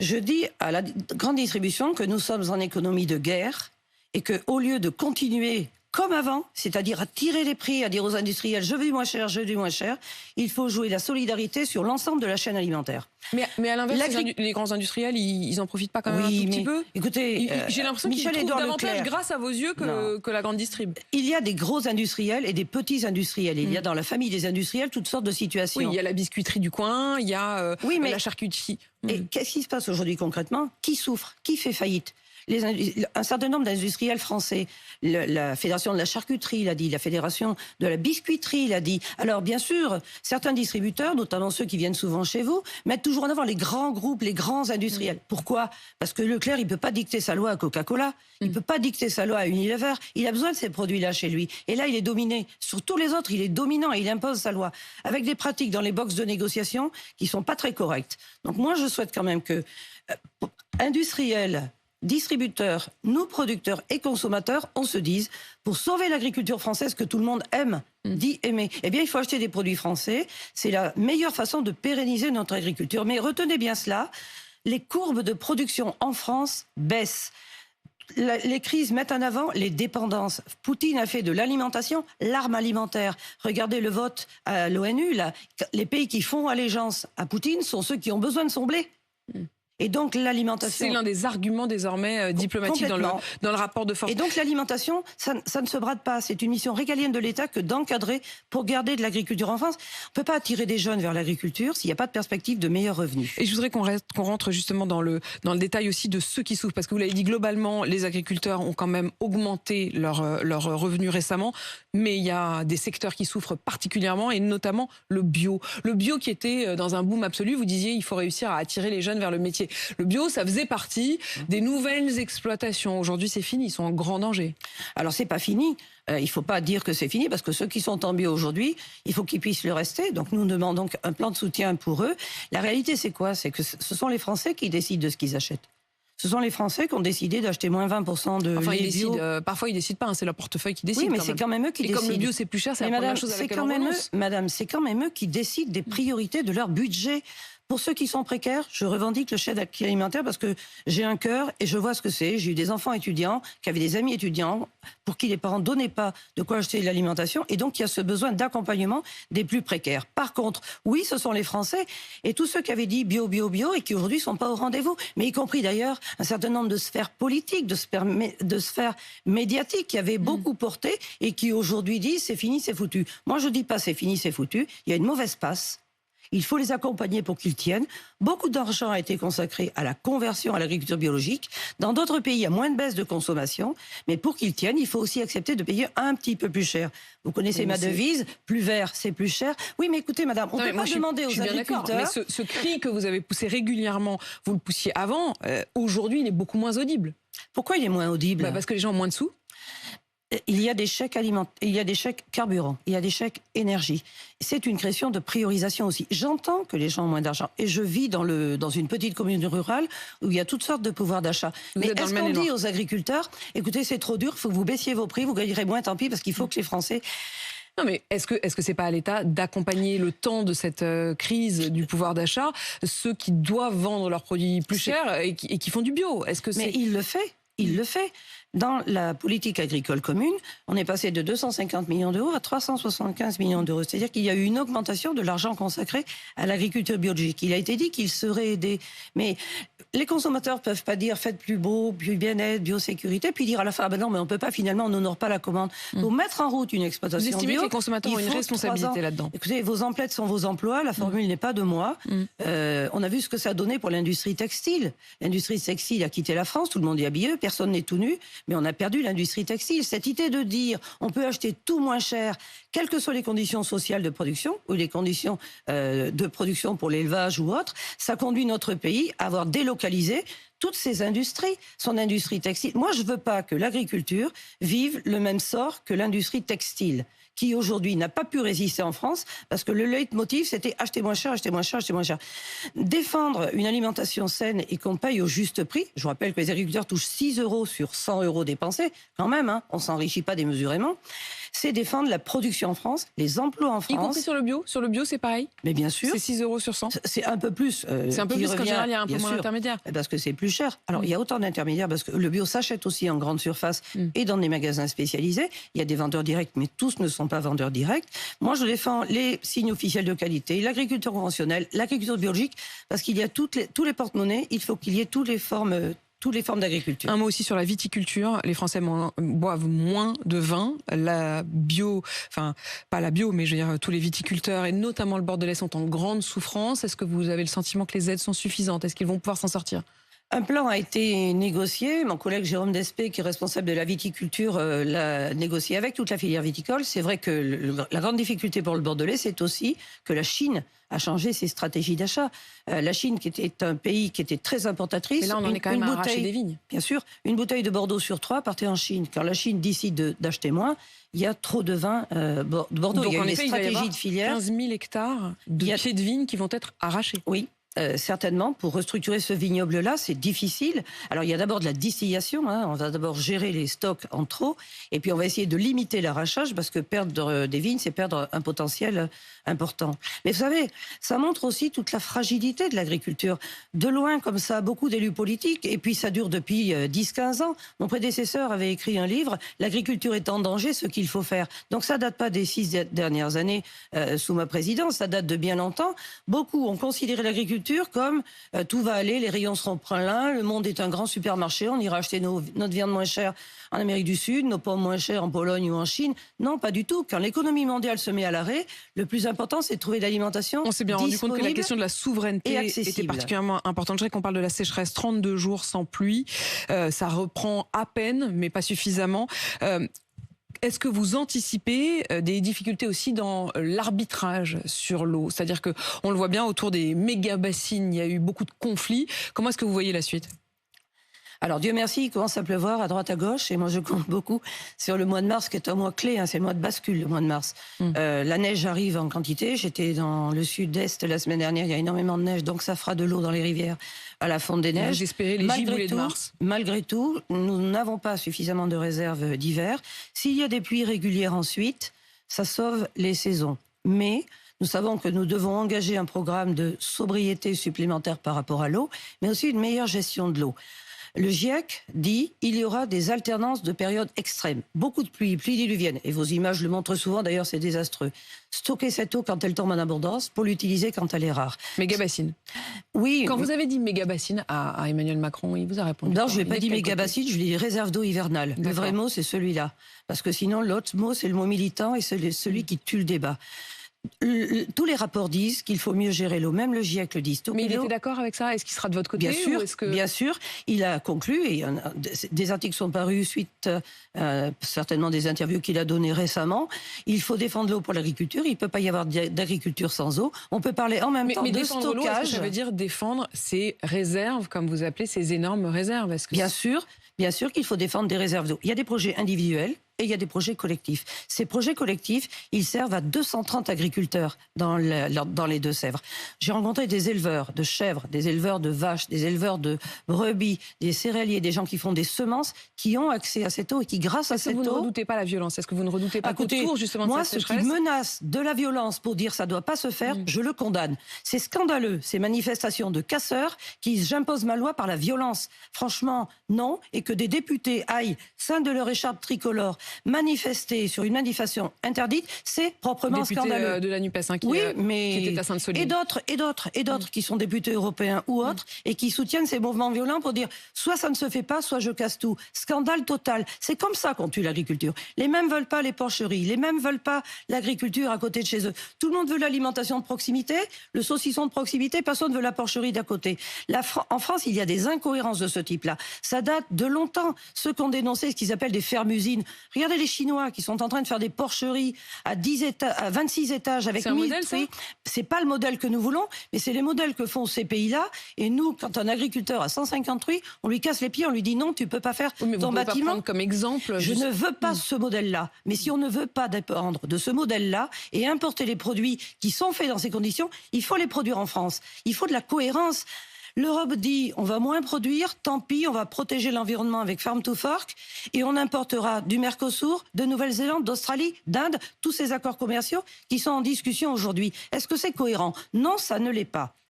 Je dis à la grande distribution que nous sommes en économie de guerre et qu'au lieu de continuer comme avant, c'est-à-dire à tirer les prix, à dire aux industriels je veux du moins cher, je veux du moins cher, il faut jouer la solidarité sur l'ensemble de la chaîne alimentaire. Mais à l'inverse, les grands industriels, ils en profitent pas quand même un tout petit peu. Écoutez, j'ai l'impression qu'ils trouvent davantage grâce à vos yeux que la grande distrib. Il y a des gros industriels et des petits industriels. Il y a dans la famille des industriels toutes sortes de situations. Oui, il y a la biscuiterie du coin, il y a la charcuterie. Et qu'est-ce qui se passe aujourd'hui concrètement? Qui souffre? Qui fait faillite? Un certain nombre d'industriels français, la Fédération de la charcuterie l'a dit, la Fédération de la biscuiterie l'a dit. Alors bien sûr, certains distributeurs, notamment ceux qui viennent souvent chez vous, mettent toujours en avant les grands groupes, les grands industriels. Pourquoi? Parce que Leclerc, il ne peut pas dicter sa loi à Coca-Cola, il ne peut pas dicter sa loi à Unilever, il a besoin de ces produits-là chez lui. Et là, il est dominé. Sur tous les autres, il est dominant et il impose sa loi, avec des pratiques dans les boxes de négociation qui ne sont pas très correctes. Donc moi, je souhaite quand même que industriels, distributeurs, nous producteurs et consommateurs, on se dise, pour sauver l'agriculture française que tout le monde aime, dit aimer, eh bien il faut acheter des produits français. C'est la meilleure façon de pérenniser notre agriculture. Mais retenez bien cela, les courbes de production en France baissent. Les crises mettent en avant les dépendances. Poutine a fait de l'alimentation l'arme alimentaire. Regardez le vote à l'ONU. Les pays qui font allégeance à Poutine sont ceux qui ont besoin de son blé. Et donc l'alimentation... C'est l'un des arguments désormais diplomatiques dans le rapport de force. Et donc l'alimentation, ça ne se brade pas. C'est une mission régalienne de l'État que d'encadrer pour garder de l'agriculture en France. On ne peut pas attirer des jeunes vers l'agriculture s'il n'y a pas de perspective de meilleurs revenus. Et je voudrais qu'on rentre justement dans le détail aussi de ceux qui souffrent. Parce que vous l'avez dit, globalement, les agriculteurs ont quand même augmenté leurs revenus récemment. Mais il y a des secteurs qui souffrent particulièrement, et notamment le bio. Le bio qui était dans un boom absolu. Vous disiez il faut réussir à attirer les jeunes vers le métier. Le bio, ça faisait partie des nouvelles exploitations. Aujourd'hui, c'est fini, ils sont en grand danger. Alors, c'est pas fini. Il ne faut pas dire que c'est fini, parce que ceux qui sont en bio aujourd'hui, il faut qu'ils puissent le rester. Donc, nous demandons un plan de soutien pour eux. La réalité, c'est quoi? C'est que ce sont les Français qui décident de ce qu'ils achètent. Ce sont les Français qui ont décidé d'acheter moins 20% de lait bio. Parfois, ils ne décident pas, hein, c'est leur portefeuille qui décide. Oui, mais c'est quand même eux qui décident. Et comme le bio, c'est plus cher, c'est la première chose à laquelle on renonce. Madame, c'est quand même eux qui décident des priorités de leur budget. Pour ceux qui sont précaires, je revendique le chèque alimentaire parce que j'ai un cœur et je vois ce que c'est. J'ai eu des enfants étudiants qui avaient des amis étudiants pour qui les parents ne donnaient pas de quoi acheter de l'alimentation. Et donc, il y a ce besoin d'accompagnement des plus précaires. Par contre, oui, ce sont les Français et tous ceux qui avaient dit bio, bio, bio et qui aujourd'hui ne sont pas au rendez-vous. Mais y compris d'ailleurs un certain nombre de sphères politiques, de sphères médiatiques qui avaient beaucoup porté et qui aujourd'hui disent c'est fini, c'est foutu. Moi, je ne dis pas c'est fini, c'est foutu. Il y a une mauvaise passe. Il faut les accompagner pour qu'ils tiennent. Beaucoup d'argent a été consacré à la conversion à l'agriculture biologique. Dans d'autres pays, il y a moins de baisse de consommation. Mais pour qu'ils tiennent, il faut aussi accepter de payer un petit peu plus cher. Vous connaissez ma devise, plus vert, c'est plus cher. Oui, mais écoutez, madame, on ne peut pas demander aux agriculteurs... Mais ce cri que vous avez poussé régulièrement, vous le poussiez avant, aujourd'hui, il est beaucoup moins audible. Pourquoi il est moins audible? Parce que les gens ont moins de sous. Il y a des chèques alimentaires, il y a des chèques carburant, il y a des chèques énergie. C'est une question de priorisation aussi. J'entends que les gens ont moins d'argent et je vis dans une petite commune rurale où il y a toutes sortes de pouvoirs d'achat. Mais est-ce qu'on dit aux agriculteurs, écoutez, c'est trop dur, il faut que vous baissiez vos prix, vous gagnerez moins, tant pis, parce qu'il faut que les Français... Non, mais est-ce que c'est pas à l'État d'accompagner le temps de cette crise du pouvoir d'achat ceux qui doivent vendre leurs produits plus chers et qui font du bio? Mais il le fait. Il le fait. Dans la politique agricole commune, on est passé de 250 millions d'euros à 375 millions d'euros. C'est-à-dire qu'il y a eu une augmentation de l'argent consacré à l'agriculture biologique. Il a été dit qu'il serait aidé. Mais les consommateurs ne peuvent pas dire faites plus beau, plus bien-être, biosécurité, puis dire à la fin, ah ben non, mais on ne peut pas, finalement, on n'honore pas la commande. Pour mettre en route une exploitation bio... Vous estimez que les consommateurs ont une responsabilité là-dedans? Écoutez, vos emplettes sont vos emplois, la formule n'est pas de moi. On a vu ce que ça donnait pour l'industrie textile. L'industrie textile a quitté la France, tout le monde est habillé, personne n'est tout nu. Mais on a perdu l'industrie textile. Cette idée de dire on peut acheter tout moins cher, quelles que soient les conditions sociales de production ou les conditions de production pour l'élevage ou autre, ça conduit notre pays à avoir délocalisé toutes ces industries, son industrie textile. Moi, je ne veux pas que l'agriculture vive le même sort que l'industrie textile, qui aujourd'hui n'a pas pu résister en France parce que le leitmotiv c'était acheter moins cher, acheter moins cher, acheter moins cher. Défendre une alimentation saine et qu'on paye au juste prix, je vous rappelle que les agriculteurs touchent 6 euros sur 100 euros dépensés, quand même, hein, on s'enrichit pas démesurément, c'est défendre la production en France, les emplois en France. Y compris sur le bio? Sur le bio, c'est pareil? Mais bien sûr. C'est 6 euros sur 100? C'est un peu plus. C'est un peu plus qu'en général, il y a un peu moins d'intermédiaires. Parce que c'est plus cher. Alors, il y a autant d'intermédiaires parce que le bio s'achète aussi en grande surface et dans des magasins spécialisés. Il y a des vendeurs directs, mais tous ne sont pas vendeurs directs. Moi, je défends les signes officiels de qualité, l'agriculture conventionnelle, l'agriculture biologique, parce qu'il y a tous les porte-monnaies. Il faut qu'il y ait toutes les formes d'agriculture. Un mot aussi sur la viticulture. Les Français boivent moins de vin. La bio, enfin, pas la bio, mais je veux dire, tous les viticulteurs, et notamment le Bordelais, sont en grande souffrance. Est-ce que vous avez le sentiment que les aides sont suffisantes? Est-ce qu'ils vont pouvoir s'en sortir? Un plan a été négocié. Mon collègue Jérôme Despé, qui est responsable de la viticulture, l'a négocié avec toute la filière viticole. C'est vrai que la grande difficulté pour le Bordelais, c'est aussi que la Chine a changé ses stratégies d'achat. La Chine, qui était un pays qui était très importatrice... Mais là, on en est quand même à arracher des vignes. Bien sûr. Une bouteille de Bordeaux sur 3 partait en Chine. Quand la Chine décide d'acheter moins, il y a trop de vin de Bordeaux. Donc, il y a en une effet, stratégie de filière. 15 000 hectares de pieds de vigne qui vont être arrachés. Oui. Certainement, pour restructurer ce vignoble-là, c'est difficile. Alors, il y a d'abord de la distillation. Hein. On va d'abord gérer les stocks en trop. Et puis, on va essayer de limiter l'arrachage parce que perdre des vignes, c'est perdre un potentiel important. Mais vous savez, ça montre aussi toute la fragilité de l'agriculture. De loin, comme ça, beaucoup d'élus politiques. Et puis, ça dure depuis 10-15 ans. Mon prédécesseur avait écrit un livre, « L'agriculture est en danger, ce qu'il faut faire ». Donc, ça date pas des 6 dernières années sous ma présidence. Ça date de bien longtemps. Beaucoup ont considéré l'agriculture comme tout va aller, les rayons seront pleins, le monde est un grand supermarché, on ira acheter notre viande moins chère en Amérique du Sud, nos pommes moins chères en Pologne ou en Chine. Non, pas du tout. Quand l'économie mondiale se met à l'arrêt, le plus important, c'est de trouver de l'alimentation. On s'est bien rendu compte que la question de la souveraineté était particulièrement importante. Je dirais qu'on parle de la sécheresse, 32 jours sans pluie. Ça reprend à peine, mais pas suffisamment. Est-ce que vous anticipez des difficultés aussi dans l'arbitrage sur l'eau? C'est-à-dire que on le voit bien autour des méga-bassines, il y a eu beaucoup de conflits. Comment est-ce que vous voyez la suite? Alors, Dieu merci, il commence à pleuvoir à droite à gauche, et moi je compte beaucoup sur le mois de mars, qui est un mois clé, hein, c'est le mois de bascule, le mois de mars. La neige arrive en quantité, j'étais dans le sud-est la semaine dernière, il y a énormément de neige, donc ça fera de l'eau dans les rivières à la fonte des neiges. J'espérais les giboulées de mars. Malgré tout, nous n'avons pas suffisamment de réserves d'hiver. S'il y a des pluies régulières ensuite, ça sauve les saisons. Mais nous savons que nous devons engager un programme de sobriété supplémentaire par rapport à l'eau, mais aussi une meilleure gestion de l'eau. Le GIEC dit qu'il y aura des alternances de périodes extrêmes. Beaucoup de pluie diluvienne. Et vos images le montrent souvent, d'ailleurs c'est désastreux. Stocker cette eau quand elle tombe en abondance pour l'utiliser quand elle est rare. Méga-bassine. Oui. Quand vous avez dit méga-bassine à Emmanuel Macron, il vous a répondu. Non, je n'ai pas dit méga-bassine, je lui ai dit réserve d'eau hivernale. Le vrai mot, c'est celui-là. Parce que sinon, l'autre mot, c'est le mot militant et c'est celui qui tue le débat. Tous les rapports disent qu'il faut mieux gérer l'eau, même le GIEC le dit. Mais il était d'accord avec ça? Est-ce qu'il sera de votre côté? Bien sûr, il a conclu, et des articles sont parus suite certainement des interviews qu'il a données récemment. Il faut défendre l'eau pour l'agriculture, il ne peut pas y avoir d'agriculture sans eau. On peut parler en même temps de défendre stockage. L'eau, est-ce que ça veut dire défendre ces réserves, comme vous appelez ces énormes réserves? Bien sûr qu'il faut défendre des réserves d'eau. Il y a des projets individuels et il y a des projets collectifs. Ces projets collectifs, ils servent à 230 agriculteurs dans les Deux-Sèvres. J'ai rencontré des éleveurs de chèvres, des éleveurs de vaches, des éleveurs de brebis, des céréaliers, des gens qui font des semences, qui ont accès à cette eau et qui, grâce à cette eau... Est-ce que vous ne redoutez pas la violence? Est-ce que vous ne redoutez pas qu'autour justement de cette sécheresse? Moi, ce qui menace de la violence pour dire ça ne doit pas se faire, je le condamne. C'est scandaleux, ces manifestations de casseurs qui j'imposent ma loi par la violence. Franchement, non. Et que des députés aillent, sein de leur écharpe tricolore, manifester sur une manifestation interdite, c'est proprement scandaleux. De la NUPES, qui était à Sainte-Soline. Et d'autres qui sont députés européens ou autres et qui soutiennent ces mouvements violents pour dire soit ça ne se fait pas, soit je casse tout. Scandale total. C'est comme ça qu'on tue l'agriculture. Les mêmes veulent pas les porcheries, les mêmes veulent pas l'agriculture à côté de chez eux. Tout le monde veut l'alimentation de proximité, le saucisson de proximité, personne veut la porcherie d'à côté. En France, il y a des incohérences de ce type-là. Ça date de longtemps. Ceux qui ont dénoncé ce qu'ils appellent des fermes-usines, Regardez les Chinois qui sont en train de faire des porcheries à 26 étages avec 1000 prix. C'est pas le modèle que nous voulons, mais c'est les modèles que font ces pays-là. Et nous, quand un agriculteur a 150 truies, on lui casse les pieds, on lui dit non, tu peux pas faire ton bâtiment. Pas prendre comme exemple. Je ne veux pas ce modèle-là. Mais si on ne veut pas dépendre de ce modèle-là et importer les produits qui sont faits dans ces conditions, il faut les produire en France. Il faut de la cohérence. L'Europe dit on va moins produire, tant pis, on va protéger l'environnement avec Farm to Fork et on importera du Mercosur, de Nouvelle-Zélande, d'Australie, d'Inde, tous ces accords commerciaux qui sont en discussion aujourd'hui. Est-ce que c'est cohérent? Non, ça ne l'est pas.